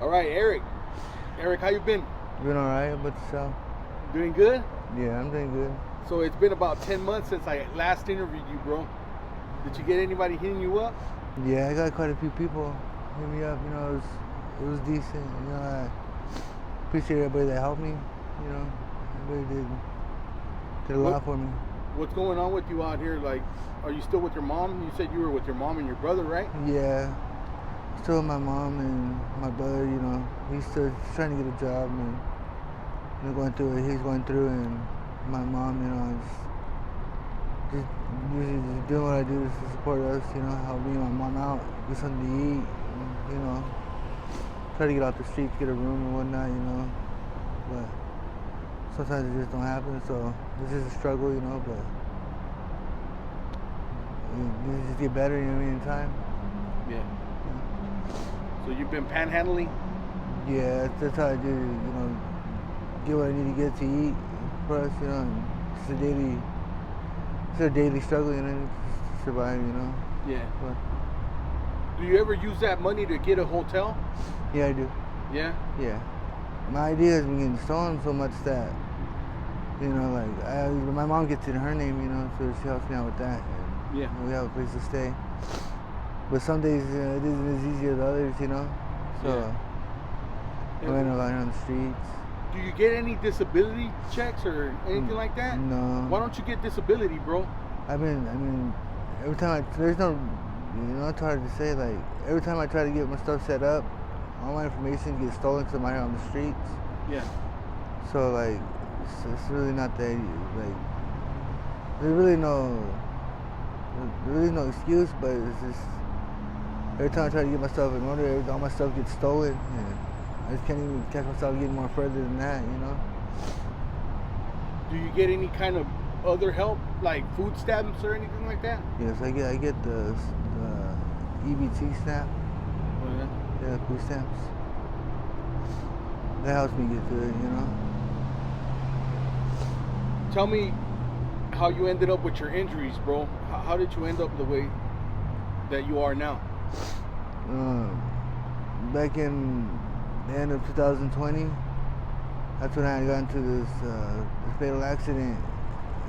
All right, Eric. Eric, how you been? Doing alright, but yourself? Doing good? Yeah, I'm doing good. So it's been about 10 months since I last interviewed you, bro. Did you get anybody hitting you up? Yeah, I got quite a few people hit me up. It was decent. I appreciate everybody that helped me. Everybody did a lot for me. What's going on with you out here? Like, are you still with your mom? You said you were with your mom and your brother, right? Yeah, still with my mom and my brother. He's still trying to get a job and going through what he's going through, and my mom, just usually just doing what I do to support us. Help me and my mom out, get something to eat. And, try to get off the streets, get a room and whatnot. But sometimes it just don't happen. So this is a struggle, but you just get better. In time. Yeah. So you've been panhandling? Yeah, that's how I do. Get what I need to get to eat for us. And it's a daily struggle. To survive. Yeah. But, do you ever use that money to get a hotel? yeah, I do. Yeah? Yeah. My idea has been getting stolen so much that, my mom gets it in her name, so she helps me out with that. And, yeah. We have a place to stay. But some days it isn't as easy as others, So yeah. I'm running around on the streets. Do you get any disability checks or anything like that? No. Why don't you get disability, bro? Every time there's no, it's hard to say, like, every time I try to get my stuff set up, all my information gets stolen because I'm out here on the streets. Yeah. So, like, it's really not that, like, there's really no excuse, but it's just, every time I try to get my stuff in order, all my stuff gets stolen, and I just can't even catch myself getting more further than that, Do you get any kind of other help, like food stamps or anything like that? Yes, I get the EBT stamp. Oh, yeah? Yeah, food stamps. That helps me get through it, Tell me how you ended up with your injuries, bro. How did you end up the way that you are now? Back in the end of 2020, that's when I got into this fatal accident,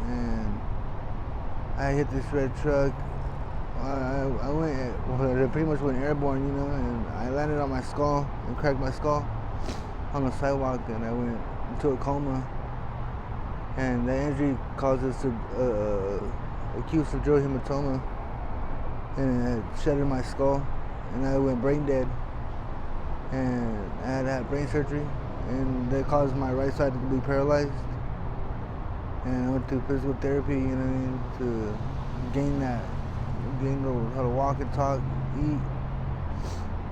and I hit this red truck. I pretty much went airborne, and I landed on my skull and cracked my skull on the sidewalk, and I went into a coma. And the injury caused us acute severe hematoma, and it shattered my skull, and I went brain dead, and I had to have brain surgery, and that caused my right side to be paralyzed. And I went through physical therapy, to gain how to walk and talk, eat.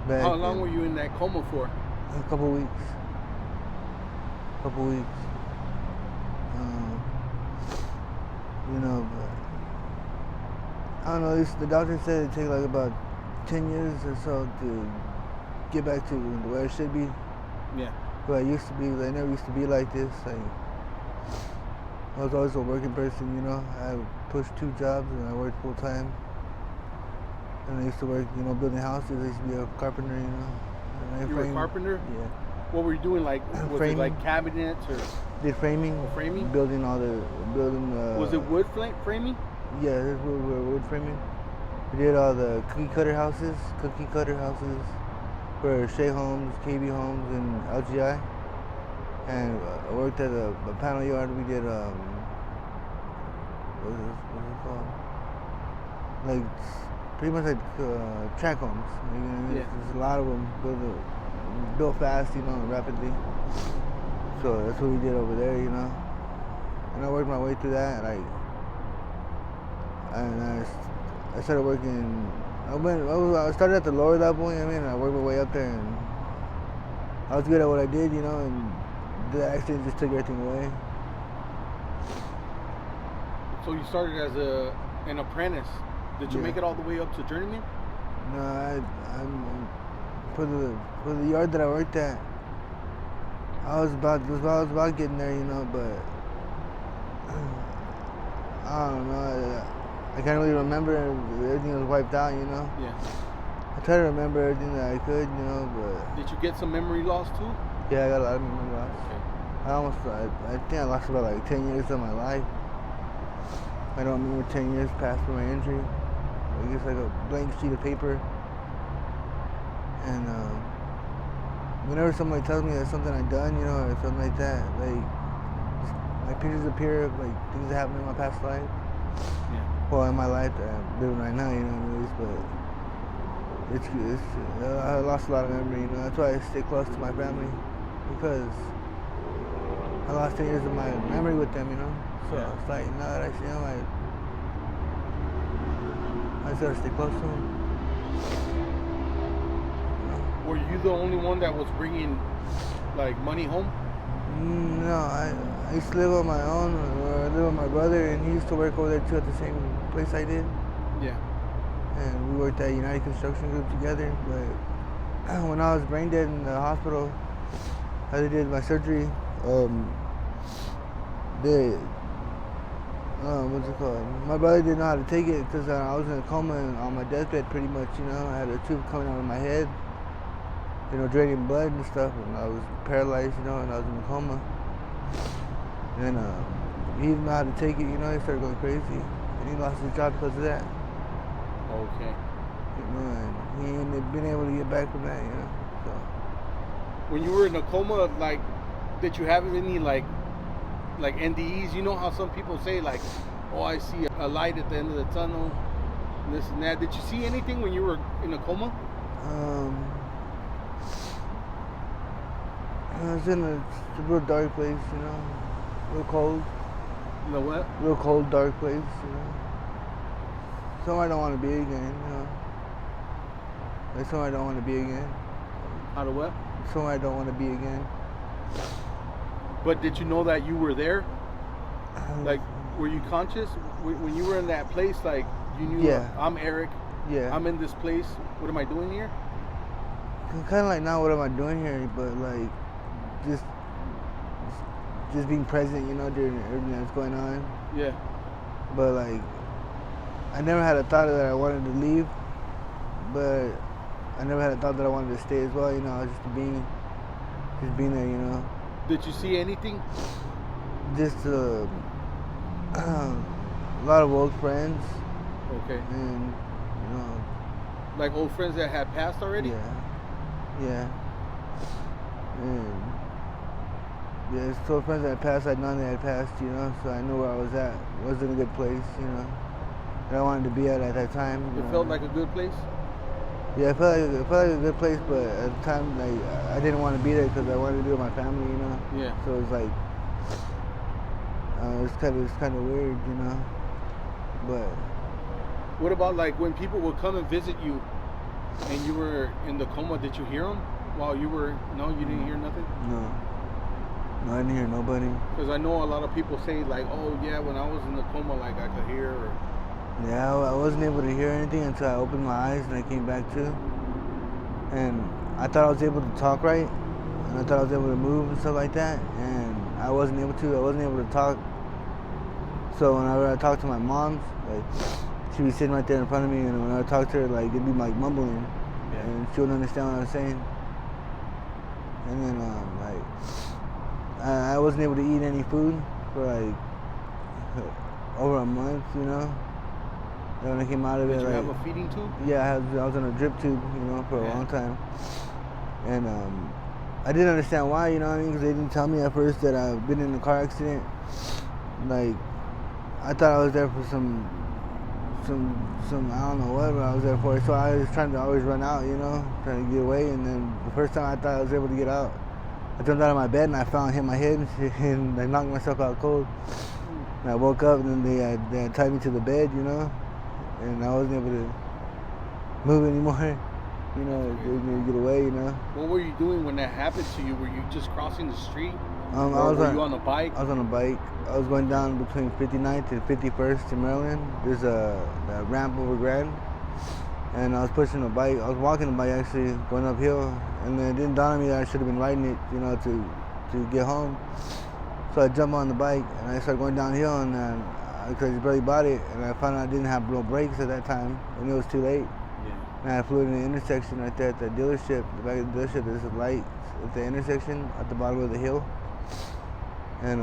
How long were you in that coma for? A couple weeks. But I don't know. The doctor said it'd take like about 10 years or so to get back to where I should be. Yeah. Where I used to be. I never used to be like this. I was always a working person. I pushed 2 jobs and I worked full time. And I used to work, building houses. I used to be a carpenter. You were a carpenter? Yeah. What were you doing? Like, was it like cabinets or? Did framing. Oh, framing? Building. Was it wood framing? Yeah, it was wood framing. We did all the cookie cutter houses for Shea Homes, KB Homes, and LGI. And I worked at a panel yard. We did what's it called? Like pretty much like track homes. Yeah. There's a lot of them built fast, rapidly. So that's what we did over there, And I worked my way through that, and I started working. I started at the lower level, and I worked my way up there, and I was good at what I did, and the accident just took everything away. So you started as an apprentice. Did you make it all the way up to journeyman? No, I'm for the yard that I worked at. I was about getting there, but I don't know. I can't really remember. Everything was wiped out, Yeah. I try to remember everything that I could, you know, but Did you get some memory loss too? yeah, I got a lot of memory loss. Okay. I think I lost about like 10 years of my life. I don't remember 10 years past for my injury. I guess like a blank sheet of paper. And whenever somebody tells me that's something I've done, you know, or something like that, like pictures appear of like things that happened in my past life. Yeah. Well, in my life that I'm living right now, you know, anyways, but I lost a lot of memory, you know. That's why I stay close to my family, because I lost 10 years of my memory with them, you know. So Yeah. it's like, now that I see them, I just gotta stay close to them. Were you the only one that was bringing like money home? No, I used to live on my own, or I live with my brother, and he used to work over there too at the same place I did. Yeah. And we worked at United Construction Group together. But when I was brain dead in the hospital, I did my surgery. What's it called? My brother didn't know how to take it because I was in a coma and on my deathbed pretty much, you know. I had a tube coming out of my head, you know, draining blood and stuff, and I was paralyzed, you know, and I was in a coma. And he didn't know how to take it, you know. He started going crazy, and he lost his job because of that. Okay. You know, and he ain't been able to get back from that, you know. So When you were in a coma, like, did you have any like NDEs? You know how some people say like, "Oh, I see a light at the end of the tunnel," and this and that. Did you see anything when you were in a coma? I was in a real dark place, you know, real cold, The what? real cold, dark place, you know. Somewhere I don't want to be again, you know. Like somewhere I don't want to be again. How to what? Somewhere I don't want to be again. But did you know that you were there? Like, were you conscious when you were in that place? Like, you knew, Yeah. I'm Eric. Yeah. I'm in this place. What am I doing here? Kind of like, now what am I doing here? But like, just being present, you know, during everything that's going on. Yeah. But like, I never had a thought that I wanted to leave, but I never had a thought that I wanted to stay as well. You know, I was just being there. You know, Did you see anything? just a lot of old friends, Okay. and you know, Like old friends that had passed already? yeah, and yeah, it's so friends that had passed. I'd known they had passed. You know, so I knew where I was at. I was in a good place. You know, that I wanted to be at that time. It felt like a good place? Yeah, it felt like a good place, but at the time, like, I didn't want to be there because I wanted to be with my family, you know. Yeah. So it was like, it's kind of weird, you know. But What about like when people would come and visit you and you were in the coma, did you hear them while you were, no, you didn't hear nothing? no, I didn't hear nobody. Because I know a lot of people say like, oh yeah, when I was in the coma, like I could hear, or Yeah, I wasn't able to hear anything until I opened my eyes and I came back to. And I thought I was able to talk right, and I thought I was able to move and stuff like that, and I wasn't able to. I wasn't able to talk. So whenever I talked to my mom, like, she'd be sitting right there in front of me, and when I talked to her, like, it'd be like mumbling, Yeah. and she wouldn't understand what I was saying. And then like, I wasn't able to eat any food for like over a month, you know. And when I came out of did it, you like, have a feeding tube? yeah, I was on a drip tube, you know, for a Yeah. long time. And I didn't understand why, you know what I mean? Because they didn't tell me at first that I've been in a car accident. Like, I thought I was there for some I don't know what I was there for. So I was trying to always run out, you know, trying to get away. And then the first time I thought I was able to get out, I jumped out of my bed and I fell and hit my head and I knocked myself out cold. And I woke up and then they had tied me to the bed, you know. And I wasn't able to move anymore, you know, they made me get away, you know. What were you doing when that happened to you? Were you just crossing the street? I Or was were you on a bike? I was on a bike. I was going down between 59th and 51st in Maryland. There's a ramp over Grand. And I was pushing a bike. I was walking a bike actually, going uphill. And then it didn't dawn on me that I should have been riding it, you know, to get home. So I jumped on the bike and I started going downhill, and then because he barely bought it, and I found out I didn't have no brakes at that time, and it was too late. Yeah. And I flew in the intersection right there at the dealership. The back of the dealership, there's a light at the intersection at the bottom of the hill. And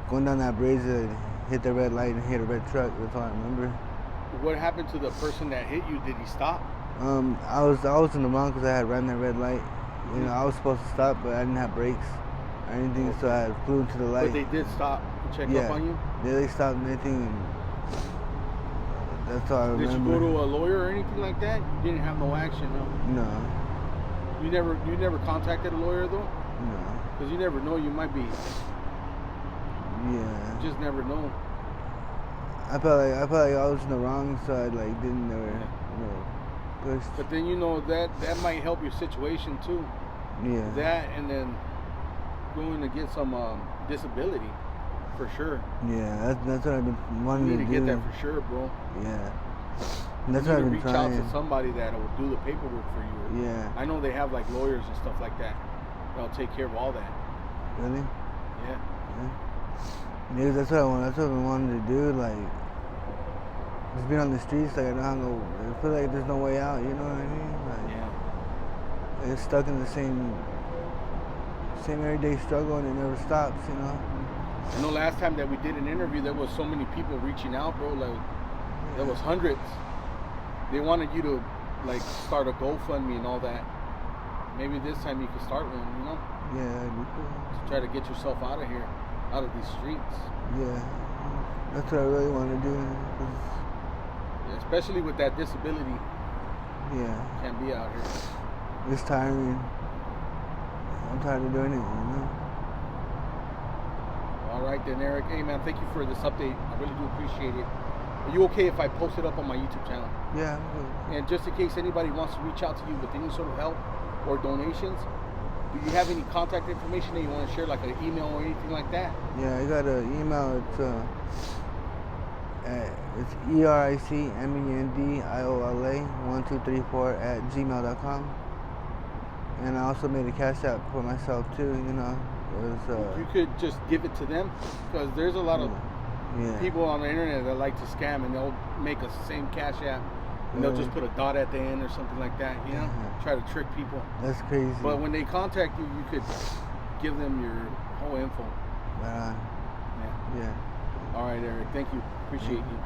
going down that bridge, I hit the red light and hit a red truck. That's all I remember. What happened to the person that hit you? Did he stop? I was in the wrong because I had ran that red light. You know, I was supposed to stop, but I didn't have brakes or anything, so I flew into the light. But they did stop and check up on you? Yeah, they stopped and everything. And that's all I remember. Did you go to a lawyer or anything like that? You didn't have no action, no? No. You never contacted a lawyer though? No. Because you never know, you might be. Yeah. You just never know. I felt like I was in the wrong side, like didn't never, push. But then that might help your situation too. Yeah. That and then going to get some disability, for sure. Yeah, that's what I've been wanting You to need do. to get that for sure, bro. Yeah. And that's you what need I've to been reach trying. out to somebody that will do the paperwork for you. Yeah. I know they have like lawyers and stuff like that. They'll take care of all that. Really? Yeah. Yeah, that's what I want. That's what I wanted to do. Like, just being on the streets, like I don't have no. I feel like there's no way out. You know what I mean? Like, Yeah. it's stuck in the same everyday struggle, and it never stops. You know. I know last time that we did an interview, there was so many people reaching out, bro. Like, there was hundreds. They wanted you to like start a GoFundMe and all that. Maybe this time you could start one. You know. Yeah, it'd be cool. To try to get yourself out of here, out of these streets. Yeah, that's what I really want to do. Yeah, especially with that disability. Yeah. Can't be out here. It's tiring. I'm tired of doing it, you know. All right then, Eric. Hey man, thank you for this update. I really do appreciate it. Are you okay if I post it up on my YouTube channel? Yeah, I'm good. And just in case anybody wants to reach out to you with any sort of help or donations, do you have any contact information that you want to share, like an email or anything like that? Yeah, I got an email. It's ericmendiola1234@gmail.com. And I also made a cash app for myself too. You know, You could just give it to them, because there's a lot of people on the internet that like to scam, and they'll make a same cash app. And they'll just put a dot at the end or something like that, you know? Try to trick people. That's crazy. But when they contact you, you could give them your whole info. Right on. Yeah. Yeah. All right, Eric. Thank you. Appreciate you.